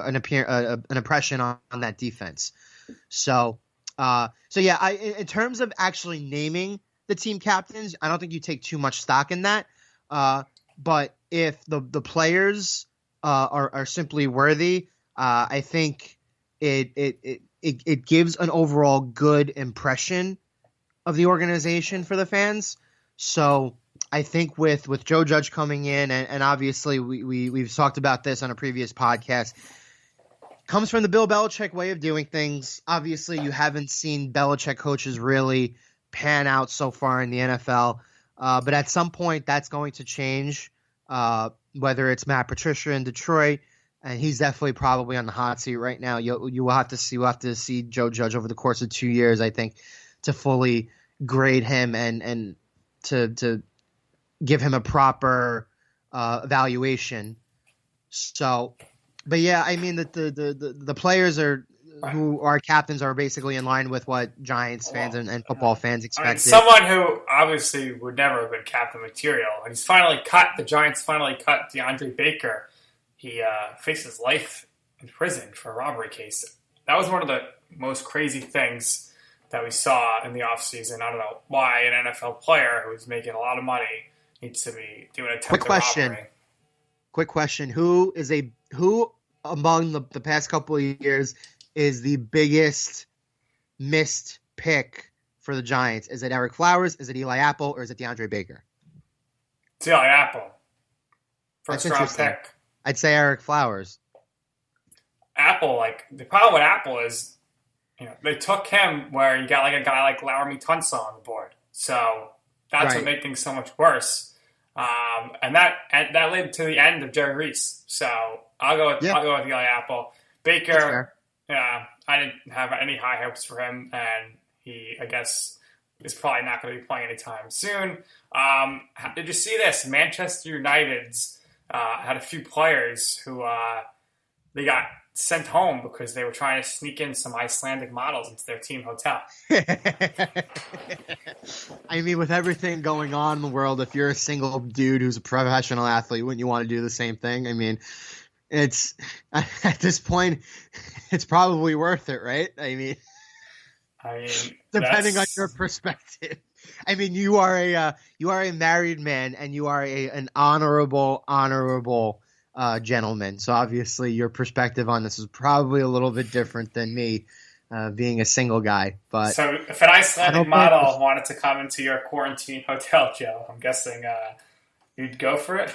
an impression on that defense. So yeah, in terms of actually naming the team captains, I don't think you take too much stock in that. But if the players are simply worthy, I think it gives an overall good impression of the organization for the fans. So I think with Joe Judge coming in, and obviously we've talked about this on a previous podcast, comes from the Bill Belichick way of doing things. Obviously, you haven't seen Belichick coaches really pan out so far in the NFL. But at some point, that's going to change, whether it's Matt Patricia in Detroit, and he's definitely probably on the hot seat right now. You will have to see. We'll have to see Joe Judge over the course of 2 years, I think, to fully grade him and to give him a proper evaluation. So, but yeah, I mean the players who are captains are basically in line with what Giants fans and football fans expected. I mean, someone who obviously would never have been captain material, and the Giants finally cut DeAndre Baker. He faces life in prison for a robbery case. That was one of the most crazy things that we saw in the offseason. I don't know why an NFL player who's making a lot of money needs to be doing a attempted robbery. Quick question. Who among the past couple of years is the biggest missed pick for the Giants? Is it Eric Flowers? Is it Eli Apple? Or is it DeAndre Baker? It's Eli Apple. First round pick. I'd say Eric Flowers. Apple, the problem with Apple is, they took him where you got a guy like Laramie Tunsil on the board. So that's what made things so much worse. And that led to the end of Jerry Reese. So I'll go with Eli Apple. Baker, I didn't have any high hopes for him, and he, I guess, is probably not going to be playing anytime soon. Did you see this? Manchester United's had a few players who they got sent home because they were trying to sneak in some Icelandic models into their team hotel. I mean, with everything going on in the world, if you're a single dude who's a professional athlete, wouldn't you want to do the same thing? I mean, it's at this point, it's probably worth it, right? I mean, depending on your perspective. I mean, you are a married man, and you are an honorable gentleman. So obviously, your perspective on this is probably a little bit different than me, being a single guy. But so, if an Icelandic model wanted to come into your quarantine hotel, Joe, I'm guessing you'd go for it.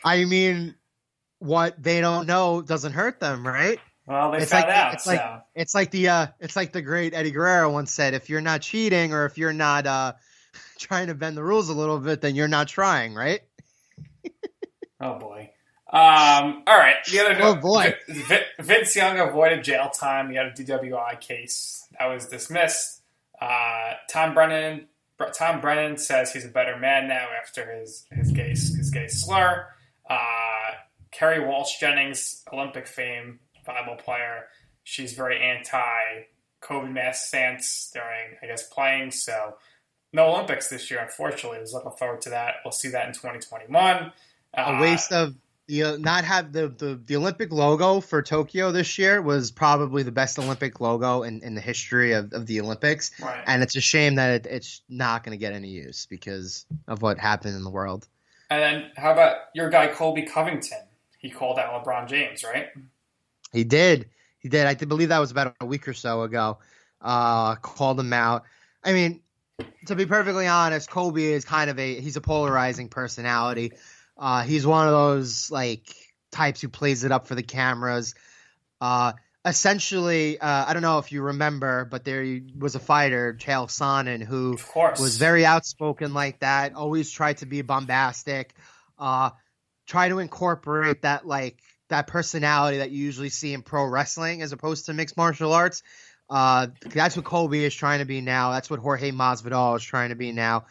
I mean, what they don't know doesn't hurt them, right? Well, they found out. It's like the great Eddie Guerrero once said: if you're not cheating or if you're not trying to bend the rules a little bit, then you're not trying, right? Oh boy! All right. The other oh boy! Vince Young avoided jail time. He had a DWI case that was dismissed. Tom Brennan says he's a better man now after his gay slur. Kerry Walsh Jennings, Olympic fame, volleyball player. She's very anti-COVID mask stance during, I guess, playing. So no Olympics this year, unfortunately. I was looking forward to that. We'll see that in 2021. A waste of not have the Olympic logo for Tokyo this year was probably the best Olympic logo in the history of the Olympics. Right. And it's a shame that it's not going to get any use because of what happened in the world. And then how about your guy, Colby Covington? He called out LeBron James, right? He did. I believe that was about a week or so ago. Called him out. I mean, to be perfectly honest, Kobe is he's a polarizing personality. He's one of those types who plays it up for the cameras. Essentially, I don't know if you remember, but there was a fighter, Chael Sonnen, who was very outspoken like that. Always tried to be bombastic. Try to incorporate that personality that you usually see in pro wrestling as opposed to mixed martial arts. That's what Colby is trying to be now. That's what Jorge Masvidal is trying to be now.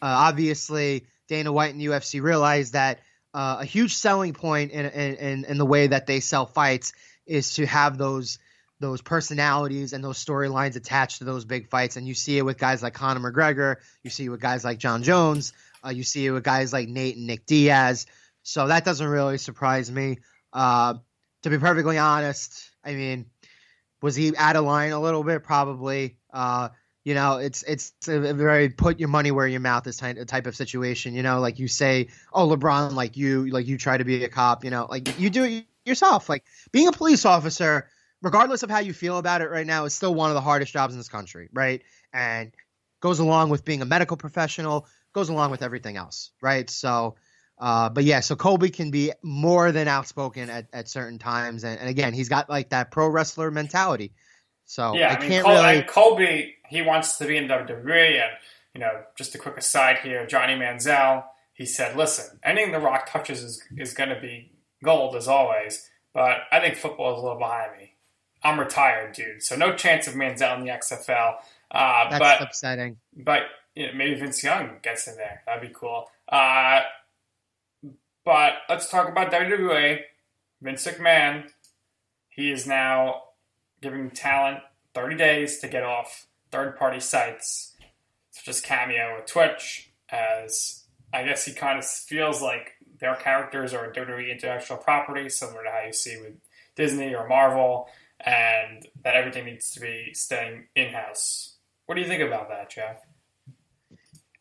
Obviously, Dana White and the UFC realized that a huge selling point in the way that they sell fights is to have those personalities and those storylines attached to those big fights. And you see it with guys like Conor McGregor. You see it with guys like John Jones. You see it with guys like Nate and Nick Diaz. So that doesn't really surprise me. To be perfectly honest, I mean, was he out of line a little bit? Probably. It's a very put your money where your mouth is type of situation. Like you say, oh, LeBron, like you try to be a cop. Like you do it yourself. Like being a police officer, regardless of how you feel about it right now, is still one of the hardest jobs in this country, right? And goes along with being a medical professional, goes along with everything else, right? So. But yeah, so Kobe can be more than outspoken at certain times, and again, he's got like that pro wrestler mentality. So Yeah, I can't Cole, really. and Kobe, he wants to be in WWE, and just a quick aside here, Johnny Manziel, he said, "Listen, anything The Rock touches is going to be gold as always, but I think football is a little behind me. I'm retired, dude, so no chance of Manziel in the XFL. That's upsetting. But maybe Vince Young gets in there. That'd be cool." But let's talk about WWE. Vince McMahon, he is now giving talent 30 days to get off third-party sites, such as Cameo or Twitch, as I guess he kind of feels like their characters are WWE intellectual property, similar to how you see with Disney or Marvel, and that everything needs to be staying in-house. What do you think about that, Jeff?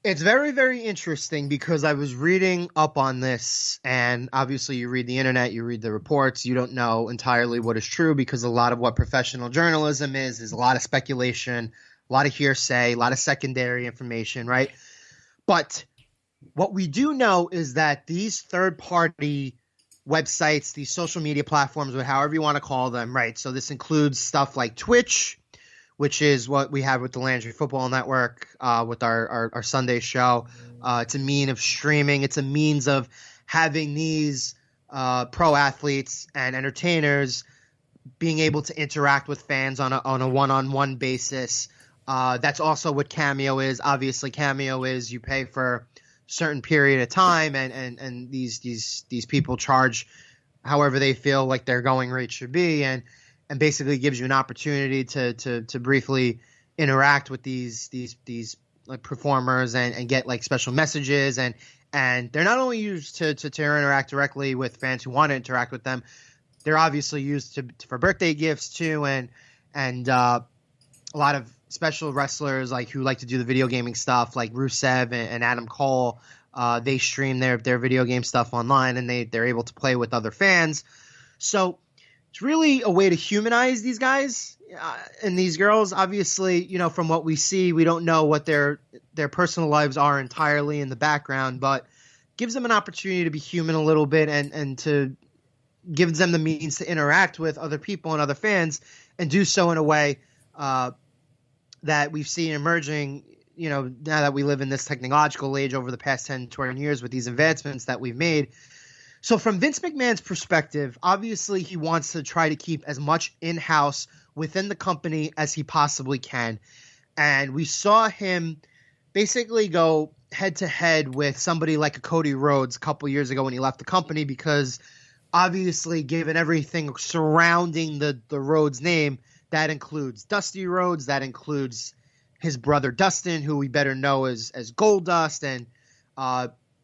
It's very, very interesting because I was reading up on this, and obviously you read the internet, you read the reports, you don't know entirely what is true because a lot of what professional journalism is a lot of speculation, a lot of hearsay, a lot of secondary information, right? But what we do know is that these third-party websites, these social media platforms, or however you want to call them, right? So this includes stuff like Twitch, which is what we have with the Landry Football Network, with our Sunday show. It's a means of streaming. It's a means of having these pro athletes and entertainers being able to interact with fans on a one-on-one basis. That's also what Cameo is. Obviously, Cameo is you pay for a certain period of time, and these people charge however they feel like their going rate should be, and basically gives you an opportunity to briefly interact with these like performers and get like special messages, and they're not only used to interact directly with fans who want to interact with them, they're obviously used for birthday gifts too, and a lot of special wrestlers like who like to do the video gaming stuff like Rusev and Adam Cole, they stream their video game stuff online, and they're able to play with other fans. So it's really a way to humanize these guys and these girls. Obviously, from what we see, we don't know what their personal lives are entirely in the background, but gives them an opportunity to be human a little bit and to gives them the means to interact with other people and other fans and do so in a way that we've seen emerging, now that we live in this technological age over the past 10, 20 years with these advancements that we've made. So from Vince McMahon's perspective, obviously he wants to try to keep as much in-house within the company as he possibly can. And we saw him basically go head-to-head with somebody like a Cody Rhodes a couple years ago when he left the company, because obviously given everything surrounding the Rhodes name, that includes Dusty Rhodes, that includes his brother Dustin, who we better know as Goldust, and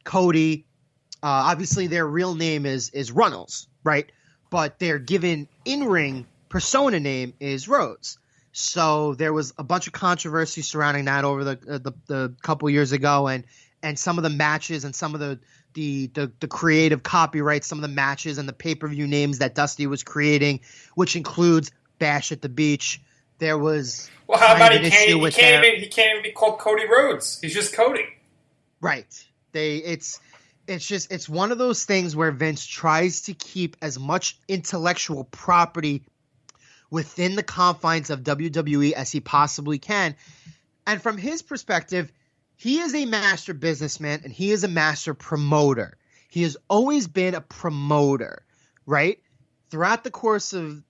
Cody. Obviously, their real name is Runnels, right? But their given in-ring persona name is Rhodes. So there was a bunch of controversy surrounding that over the couple years ago, and some of the matches and some of the creative copyright, some of the matches and the pay-per-view names that Dusty was creating, which includes Bash at the Beach. There was how about he can't even be called Cody Rhodes. He's just Cody. Right. It's one of those things where Vince tries to keep as much intellectual property within the confines of WWE as he possibly can. And from his perspective, he is a master businessman and he is a master promoter. He has always been a promoter, right? Throughout the course of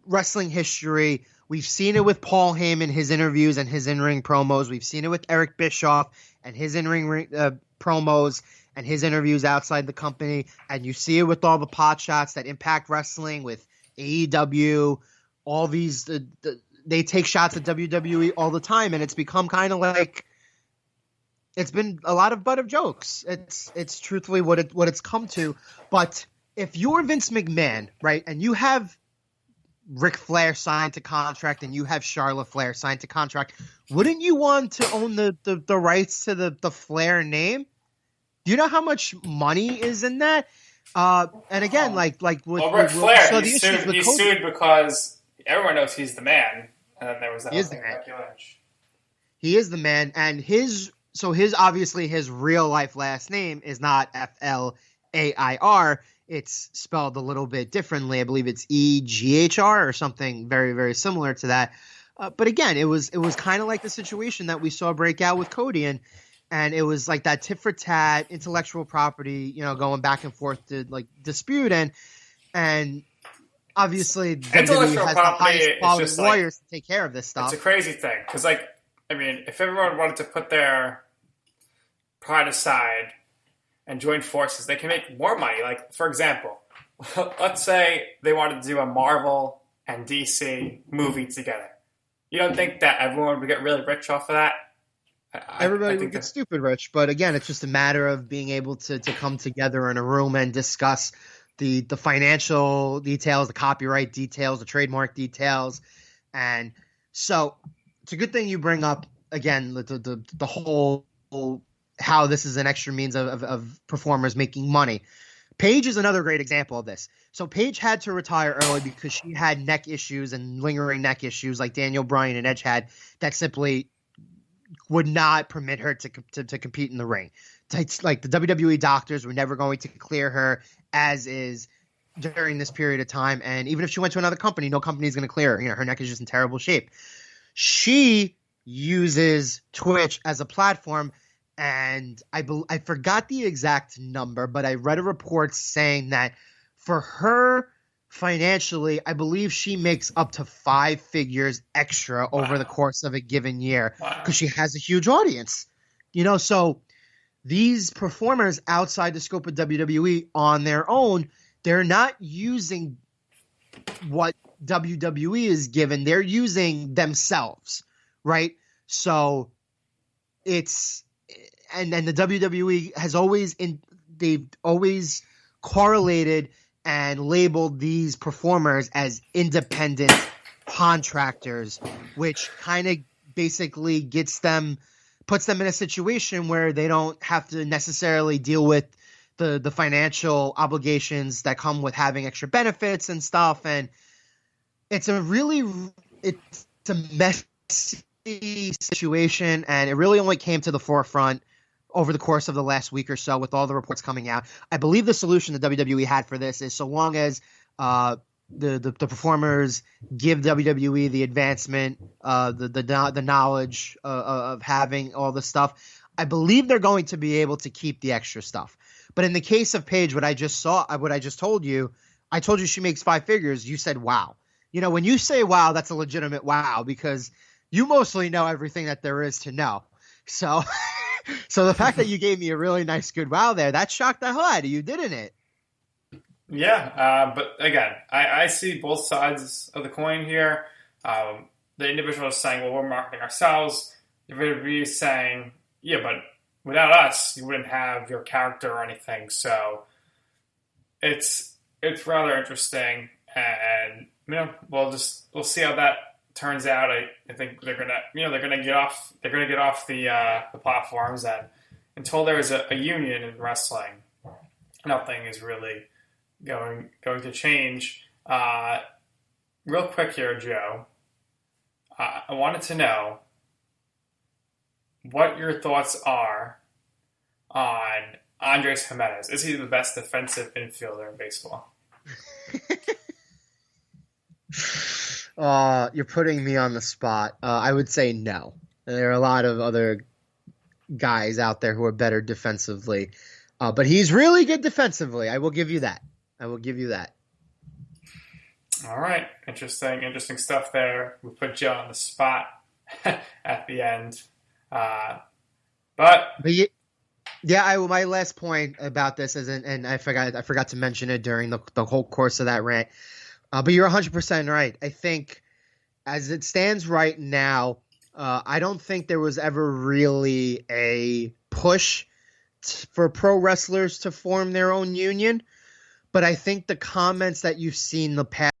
wrestling history, we've seen it with Paul Heyman, his interviews and his in-ring promos. We've seen it with Eric Bischoff and his in-ring promos and his interviews outside the company, and you see it with all the pot shots that Impact Wrestling, with AEW, all these they take shots at WWE all the time, and it's become kind of like it's been a lot of butt of jokes. It's truthfully what it's come to, but if you're Vince McMahon, right, and you have Ric Flair signed to contract and you have Charlotte Flair signed to contract, wouldn't you want to own the rights to the Flair name? Do you know how much money is in that? And again, like with Ric Flair, he sued because everyone knows he's the man, and then there was that whole thing with Becky Lynch. He is the man, and his obviously his real life last name is not Flair. It's spelled a little bit differently. I believe it's Eghr or something very, very similar to that. But again, it was kind of like the situation that we saw break out with Cody, and it was like that tit for tat intellectual property, going back and forth to like dispute, and obviously WWE has the highest quality lawyers to take care of this stuff. It's a crazy thing because, if everyone wanted to put their pride aside and join forces, they can make more money. Like, for example, let's say they wanted to do a Marvel and DC movie together. You don't think that everyone would get really rich off of that? Everybody would get stupid rich, but again, it's just a matter of being able to come together in a room and discuss the financial details, the copyright details, the trademark details, and so it's a good thing you bring up again the whole how this is an extra means of performers making money. Paige is another great example of this. So Paige had to retire early because she had neck issues and lingering neck issues like Daniel Bryan and Edge had that simply would not permit her to compete in the ring. Like the WWE doctors were never going to clear her as is during this period of time. And even if she went to another company, no company is going to clear her. Her neck is just in terrible shape. She uses Twitch as a platform. And I forgot the exact number, but I read a report saying that for her financially, I believe she makes up to 5 figures extra over the course of a given year because she has a huge audience. So these performers outside the scope of WWE on their own, they're not using what WWE is given. They're using themselves, right? So it's – and the WWE has they've always correlated and labeled these performers as independent contractors, which kind of basically puts them in a situation where they don't have to necessarily deal with the financial obligations that come with having extra benefits and stuff. And it's a messy situation, and it really only came to the forefront over the course of the last week or so with all the reports coming out. I believe the solution the WWE had for this is so long as the performers give WWE the advancement, the knowledge of having all the stuff, I believe they're going to be able to keep the extra stuff. But in the case of Paige, what I just told you, I told you she makes 5 figures. You said, wow. When you say wow, that's a legitimate wow because you mostly know everything that there is to know. So the fact that you gave me a really nice good wow there, that shocked the hell out of you, didn't it? Yeah, but again, I see both sides of the coin here. The individual is saying, well, we're marketing ourselves. The WWE is saying, yeah, but without us, you wouldn't have your character or anything. So it's rather interesting, and we'll see how that turns out. I think they're gonna get off the platforms, and until there is a union in wrestling, nothing is really going to change. Real quick here, Joe, I wanted to know what your thoughts are on Andres Jimenez. Is he the best defensive infielder in baseball? You're putting me on the spot. I would say no. There are a lot of other guys out there who are better defensively, but he's really good defensively. I will give you that. All right. Interesting stuff there. We put you on the spot at the end. But yeah, my last point about this is, and I forgot to mention it during the whole course of that rant. But you're 100% right. I think as it stands right now, I don't think there was ever really a push for pro wrestlers to form their own union. But I think the comments that you've seen the past